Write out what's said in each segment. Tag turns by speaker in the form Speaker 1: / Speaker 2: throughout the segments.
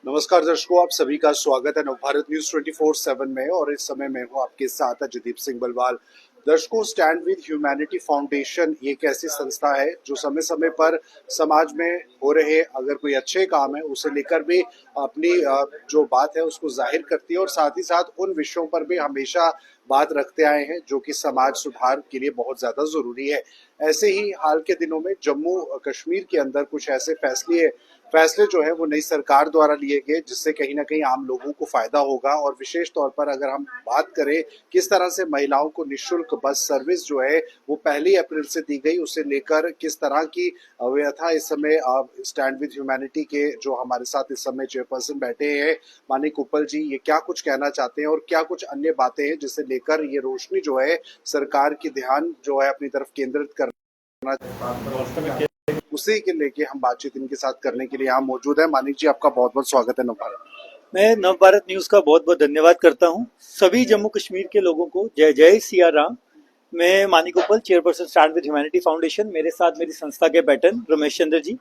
Speaker 1: नमस्कार दर्शकों, आप सभी का स्वागत है नवभारत न्यूज 24/7 में। और इस समय मैं हूं आपके साथ अजयदीप सिंह बलवाल। दर्शकों, स्टैंड विद ह्यूमैनिटी फाउंडेशन ये एक ऐसी संस्था है जो समय समय पर समाज में हो रहे अगर कोई अच्छे काम है उसे लेकर भी अपनी जो बात है उसको जाहिर करती है, और साथ ही साथ उन विषयों पर भी हमेशा बात रखते आए हैं जो कि समाज सुधार के लिए बहुत ज्यादा जरूरी है। ऐसे ही हाल के दिनों में जम्मू कश्मीर के अंदर कुछ ऐसे फैसले जो है वो नई सरकार द्वारा लिए गए, जिससे कहीं ना कहीं आम लोगों को फायदा होगा। और विशेष तौर पर अगर हम बात करें किस तरह से महिलाओं को निःशुल्क बस सर्विस जो है वो 1 अप्रैल से दी गई, उसे लेकर किस तरह की व्यथा इस समय स्टैंड विद ह्यूमैनिटी के जो हमारे साथ इस समय चेयरपर्सन बैठे हैं मानिक उपल जी, ये क्या कुछ कहना चाहते हैं और क्या कुछ अन्य बातें हैं जिसे लेकर ये रोशनी जो है सरकार की ध्यान जो है अपनी तरफ केंद्रित करना, उसी के लेके हम बातचीत इनके साथ करने के लिए यहाँ मौजूद है। मानिक जी, आपका बहुत बहुत स्वागत है नवभारत।
Speaker 2: मैं नवभारत न्यूज का बहुत बहुत धन्यवाद करता हूँ। सभी जम्मू कश्मीर के लोगों को जय जय सिया राम। मैं मानिक उपल, chairperson stand with humanity foundation. मेरे साथ मेरी संस्था के पैटर्न रमेश चंद्र जी।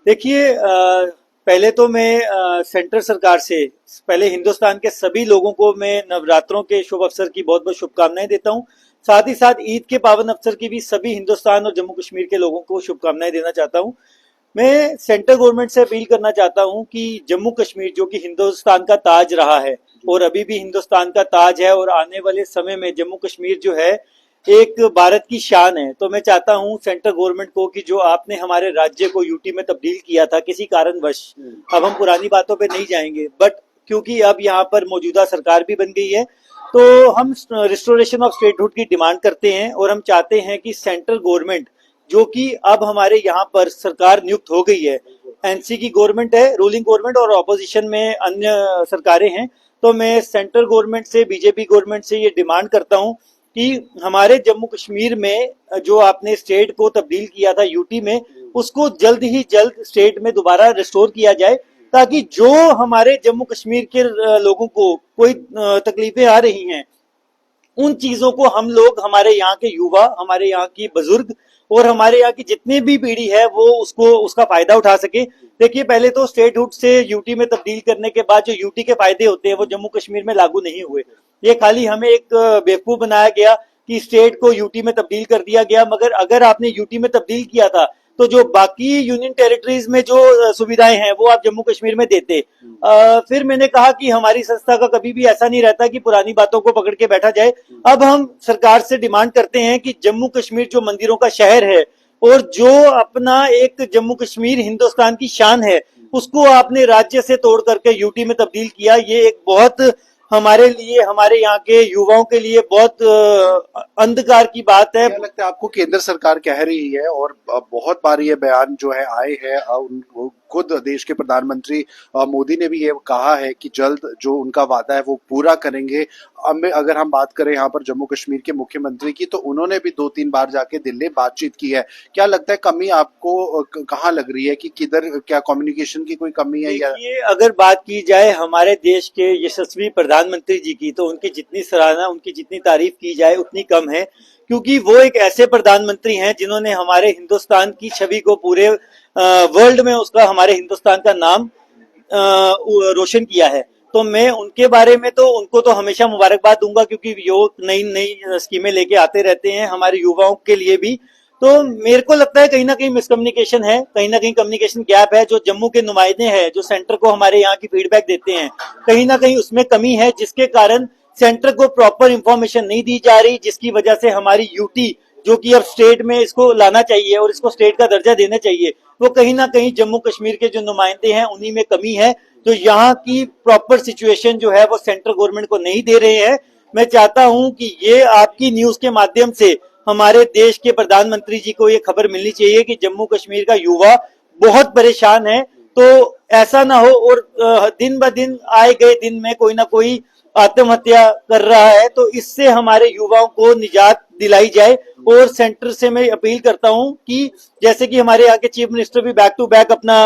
Speaker 2: देखिए, पहले तो मैं सेंटर सरकार से पहले हिंदुस्तान के सभी लोगों को मैं नवरात्रों के शुभ अवसर की बहुत बहुत शुभकामनाएं देता हूं। साथ ही साथ ईद के पावन अवसर की भी सभी हिंदुस्तान और जम्मू कश्मीर के लोगों को शुभकामनाएं देना चाहता हूं। मैं सेंट्रल गवर्नमेंट से अपील करना चाहता हूं कि जम्मू कश्मीर जो कि हिंदुस्तान का ताज रहा है और अभी भी हिंदुस्तान का ताज है, और आने वाले समय में जम्मू कश्मीर जो है एक भारत की शान है। तो मैं चाहता हूं सेंट्रल गवर्नमेंट को कि जो आपने हमारे राज्य को यूटी में तब्दील किया था किसी कारणवश, अब हम पुरानी बातों पे नहीं जाएंगे, बट क्योंकि अब यहाँ पर मौजूदा सरकार भी बन गई है तो हम रिस्टोरेशन ऑफ स्टेटहुड की डिमांड करते हैं। और हम चाहते हैं कि सेंट्रल गवर्नमेंट जो कि अब हमारे यहाँ पर सरकार नियुक्त हो गई है, एनसी की गवर्नमेंट है, रूलिंग गवर्नमेंट, और ऑपोजिशन में अन्य सरकारें हैं, तो मैं सेंट्रल गवर्नमेंट से, बीजेपी गवर्नमेंट से ये डिमांड करता हूं कि हमारे जम्मू कश्मीर में जो आपने स्टेट को तब्दील किया था यूटी में, उसको जल्द ही जल्द स्टेट में दोबारा रिस्टोर किया जाए, ताकि जो हमारे जम्मू कश्मीर के लोगों को कोई तकलीफें आ रही हैं उन चीजों को हम लोग, हमारे यहाँ के युवा, हमारे यहाँ की बुजुर्ग और हमारे यहाँ की जितनी भी पीढ़ी है वो उसका फायदा उठा सके। देखिए, पहले तो स्टेटहुड से यूटी में तब्दील करने के बाद जो यूटी के फायदे होते हैं वो जम्मू कश्मीर में लागू नहीं हुए। ये खाली हमें एक बेवकूफ बनाया गया कि स्टेट को यूटी में तब्दील कर दिया गया, मगर अगर आपने यूटी में तब्दील किया था तो जो बाकी यूनियन टेरिटरीज में जो सुविधाएं हैं वो आप जम्मू कश्मीर में देते। फिर मैंने कहा कि हमारी संस्था का कभी भी ऐसा नहीं रहता कि पुरानी बातों को पकड़ के बैठा जाए। अब हम सरकार से डिमांड करते हैं कि जम्मू कश्मीर जो मंदिरों का शहर है और जो अपना एक जम्मू कश्मीर हिंदुस्तान की शान है, उसको आपने राज्य से तोड़ करके यूटी में तब्दील किया। ये एक बहुत हमारे लिए, हमारे यहाँ के युवाओं के लिए बहुत अंधकार की बात है।
Speaker 1: क्या लगता है आपको, केंद्र सरकार कह रही है और बहुत बार ये बयान जो है आए हैं, खुद देश के प्रधानमंत्री मोदी ने भी ये कहा है कि जल्द जो उनका वादा है वो पूरा करेंगे। अगर हम बात करें यहाँ पर जम्मू कश्मीर के मुख्यमंत्री की, तो उन्होंने भी 2-3 बार जाके दिल्ली बातचीत की है। क्या लगता है कमी आपको कहाँ लग रही है कि किधर, क्या कम्युनिकेशन की कोई कमी है? या
Speaker 2: ये अगर बात की जाए हमारे देश के यशस्वी प्रधानमंत्री जी की, तो उनकी जितनी सराहना, उनकी जितनी तारीफ की जाए उतनी कम है, क्योंकि वो एक ऐसे प्रधानमंत्री हैं जिन्होंने हमारे हिंदुस्तान की छवि को पूरे वर्ल्ड में उसका, हमारे हिंदुस्तान का नाम रोशन किया है। तो मैं उनके बारे में तो उनको तो हमेशा मुबारकबाद दूंगा, क्योंकि वो नई नई स्कीमें लेके आते रहते हैं हमारे युवाओं के लिए भी। तो मेरे को लगता है कहीं ना कहीं मिसकम्युनिकेशन है, कहीं ना कहीं कम्युनिकेशन गैप है। जो जम्मू के नुमाइंदे हैं, जो सेंटर को हमारे यहाँ की फीडबैक देते हैं, कहीं ना कहीं उसमें कमी है, जिसके कारण सेंटर को प्रॉपर इंफॉर्मेशन नहीं दी जा रही, जिसकी वजह से हमारी यूटी जो कि अब स्टेट में इसको लाना चाहिए और इसको स्टेट का दर्जा देना चाहिए, वो कहीं ना कहीं जम्मू कश्मीर के जो नुमाइंदे हैं उन्हीं में कमी है, जो यहाँ की प्रॉपर सिचुएशन जो है वो सेंट्रल गवर्नमेंट को नहीं दे रहे हैं। मैं चाहता हूं कि ये आपकी न्यूज के माध्यम से हमारे देश के प्रधानमंत्री जी को ये खबर मिलनी चाहिए कि जम्मू कश्मीर का युवा बहुत परेशान है। तो ऐसा ना हो, और दिन ब दिन, आए गए दिन में कोई ना कोई आत्महत्या कर रहा है, तो इससे हमारे युवाओं को निजात दिलाई जाए। और सेंटर से मैं अपील करता हूं कि जैसे कि हमारे यहाँ के चीफ मिनिस्टर भी बैक टू बैक अपना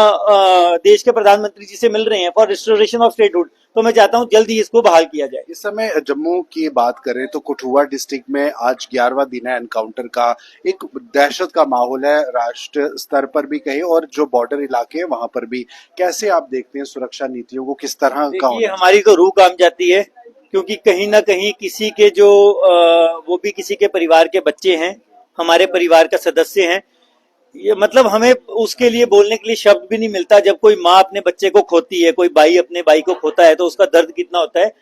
Speaker 2: देश के प्रधानमंत्री जी से मिल रहे हैं फॉर रिस्टोरेशन ऑफ स्टेटहुड, तो मैं चाहता हूं जल्द ही इसको बहाल किया जाए।
Speaker 1: इस समय जम्मू की बात करें तो कठुआ डिस्ट्रिक्ट में आज 11वां दिन है एनकाउंटर का। एक दहशत का माहौल है राष्ट्र स्तर पर भी कहीं और जो बॉर्डर इलाके हैं वहां पर भी। कैसे आप देखते हैं सुरक्षा नीतियों को, किस तरह का
Speaker 2: देखिए
Speaker 1: होना
Speaker 2: हमारी तो रूह काम जाती है, क्योंकि कहीं ना कहीं किसी के जो वो भी किसी के परिवार के बच्चे हैं, हमारे परिवार का सदस्य हैं, ये मतलब हमें उसके लिए बोलने के लिए शब्द भी नहीं मिलता। जब कोई माँ अपने बच्चे को खोती है, कोई भाई अपने भाई को खोता है, तो उसका दर्द कितना होता है।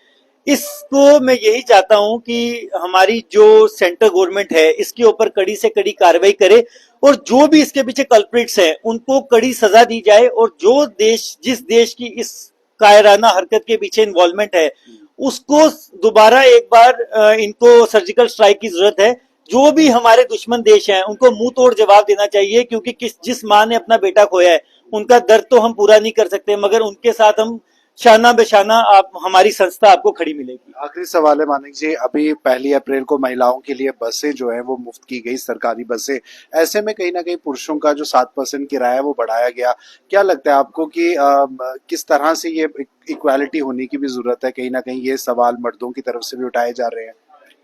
Speaker 2: इसको मैं यही चाहता हूं कि हमारी जो सेंट्रल गवर्नमेंट है इसके ऊपर कड़ी से कड़ी कार्रवाई करे, और जो भी इसके पीछे कल्प्रिट्स हैं उनको कड़ी सजा दी जाए। और जो देश जिस देश की इस कायराना हरकत के पीछे इन्वॉल्वमेंट है उसको दोबारा एक बार इनको सर्जिकल स्ट्राइक की जरूरत है। जो भी हमारे दुश्मन देश हैं उनको मुंह तोड़ जवाब देना चाहिए, क्योंकि जिस माँ ने अपना बेटा खोया है उनका दर्द तो हम पूरा नहीं कर सकते, मगर उनके साथ हम शाना बेशाना आप हमारी संस्था आपको खड़ी मिलेगी।
Speaker 1: आखिरी सवाल है मानिक जी, अभी 1 अप्रैल को महिलाओं के लिए बसें जो है वो मुफ्त की गई, सरकारी बसें। ऐसे में कहीं ना कहीं पुरुषों का जो 7% किराया है वो बढ़ाया गया। क्या लगता है आपको कि किस तरह से ये इक्वालिटी होने की भी जरूरत है? कहीं ना कहीं ये सवाल मर्दों की तरफ से भी उठाए जा रहे हैं।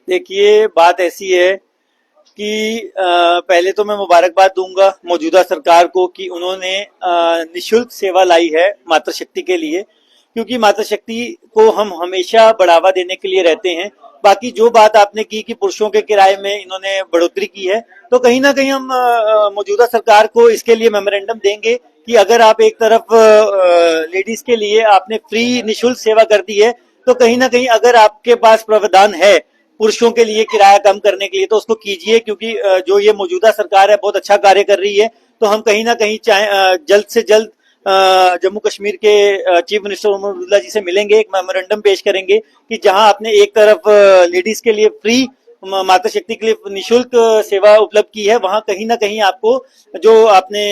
Speaker 2: देखिए बात ऐसी है कि पहले तो मैं मुबारकबाद दूंगा मौजूदा सरकार को कि उन्होंने निशुल्क सेवा लाई है मातृशक्ति के लिए, क्योंकि मातृशक्ति को हम हमेशा बढ़ावा देने के लिए रहते हैं। बाकी जो बात आपने की कि पुरुषों के किराए में इन्होंने बढ़ोतरी की है, तो कहीं ना कहीं हम मौजूदा सरकार को इसके लिए मेमोरेंडम देंगे कि अगर आप एक तरफ लेडीज के लिए आपने फ्री निशुल्क सेवा कर दी है, तो कहीं ना कहीं अगर आपके पास प्रावधान है पुरुषों के लिए किराया कम करने के लिए तो उसको कीजिए, क्योंकि जो ये मौजूदा सरकार है बहुत अच्छा कार्य कर रही है। तो हम कहीं ना कहीं चाहे जल्द से जल्द जम्मू कश्मीर के चीफ मिनिस्टर उमर अब्दुल्ला जी से मिलेंगे, एक मेमोरेंडम पेश करेंगे कि जहां आपने एक तरफ लेडीज के लिए फ्री मातृशक्ति के लिए निशुल्क सेवा उपलब्ध की है, वहां कहीं ना कहीं आपको जो आपने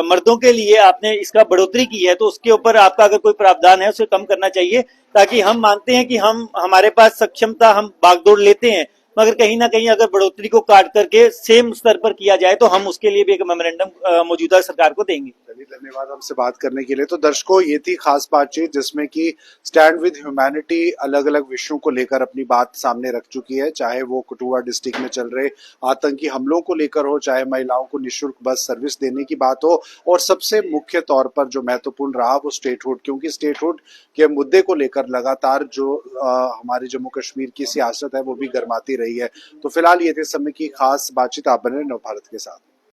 Speaker 2: मर्दों के लिए आपने इसका बढ़ोतरी की है, तो उसके ऊपर आपका अगर कोई प्रावधान है उसे कम करना चाहिए। ताकि हम मानते हैं कि हम हमारे पास सक्षमता, हम बागडोर लेते हैं, मगर कहीं ना कहीं अगर बढ़ोतरी को काट करके सेम स्तर पर किया जाए तो हम उसके लिए भी एक मेमोरेंडम मौजूदा सरकार को देंगे।
Speaker 1: चलिए, धन्यवाद हमसे बात करने के लिए। तो दर्शकों, ये थी खास बातचीत जिसमें कि स्टैंड विद ह्यूमैनिटी अलग अलग विषयों को लेकर अपनी बात सामने रख चुकी है, चाहे वो कठुआ डिस्ट्रिक्ट में चल रहे आतंकी हमलों को लेकर हो, चाहे महिलाओं को निःशुल्क बस सर्विस देने की बात हो, और सबसे मुख्य तौर पर जो महत्वपूर्ण रहा वो स्टेटहुड, क्योंकि स्टेटहुड के मुद्दे को लेकर लगातार जो हमारे जम्मू कश्मीर की सियासत है वो भी गर्माती रही है। तो फिलहाल ये थे समय की खास बातचीत। आप बने रहे नवभारत के साथ।